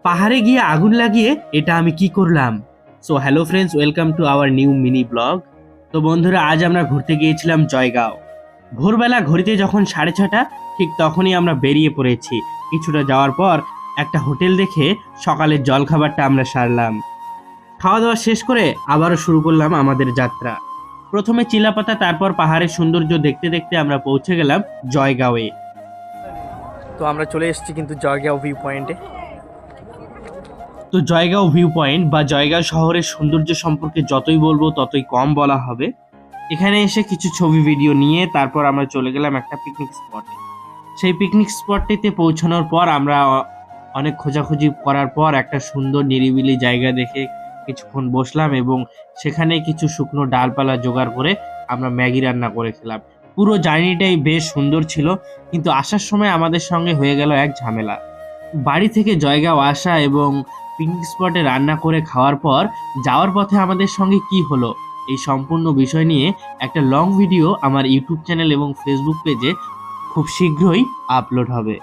পাহাড়ে গিয়ে আগুন লাগিয়ে এটা আমি কি করলাম। So hello friends, welcome to our new mini blog. তো বন্ধুরা, আজ আমরা ঘুরতে গিয়েছিলাম জয়গাঁও। ভোরবেলা ঘড়িতে যখন 6:30, ঠিক তখনই আমরা বেরিয়ে পড়েছি। কিছুটা যাওয়ার পর একটা হোটেল দেখে সকালের জলখাবারটা আমরা সারলাম। খাওয়া দাওয়া শেষ করে আবারও শুরু করলাম আমাদের যাত্রা। প্রথমে চিলাপাতা, তারপর পাহাড়ের সৌন্দর্য দেখতে দেখতে আমরা পৌঁছে গেলাম জয়গাঁওয়ে। তো আমরা চলে এসেছি কিন্তু জয়গাঁও ভিউ পয়েন্টে। তো জয়গাঁও ভিউ পয়েন্ট বা জয়গাঁও শহরের সৌন্দর্য সম্পর্কে যতই বলবো ততই কম বলা হবে। এখানে এসে কিছু ছবি ভিডিও নিয়ে তারপর আমরা চলে গেলাম একটা পিকনিক স্পটে। সেই পিকনিক স্পটটিতে পৌঁছানোর পর আমরা অনেক খোঁজাখুঁজি করার পর একটা সুন্দর নিরিবিলি জায়গা দেখে কিছুক্ষণ বসলাম এবং সেখানে কিছু শুকনো ডালপালা জোগাড় করে আমরা ম্যাগি রান্না করে খেলাম। পুরো জার্নিটাই বেশ সুন্দর ছিল, কিন্তু আসার সময় আমাদের সঙ্গে হয়ে গেল এক ঝামেলা। বাড়ি থেকে জয়গাঁও আসা এবং পিকনিক স্পটে রান্না করে খাওয়ার পর যাওয়ার পথে আমাদের সঙ্গে কি হলো, এই সম্পূর্ণ বিষয় নিয়ে একটা লং ভিডিও আমার ইউটিউব চ্যানেল এবং ফেসবুক পেজে খুব শীঘ্রই আপলোড হবে।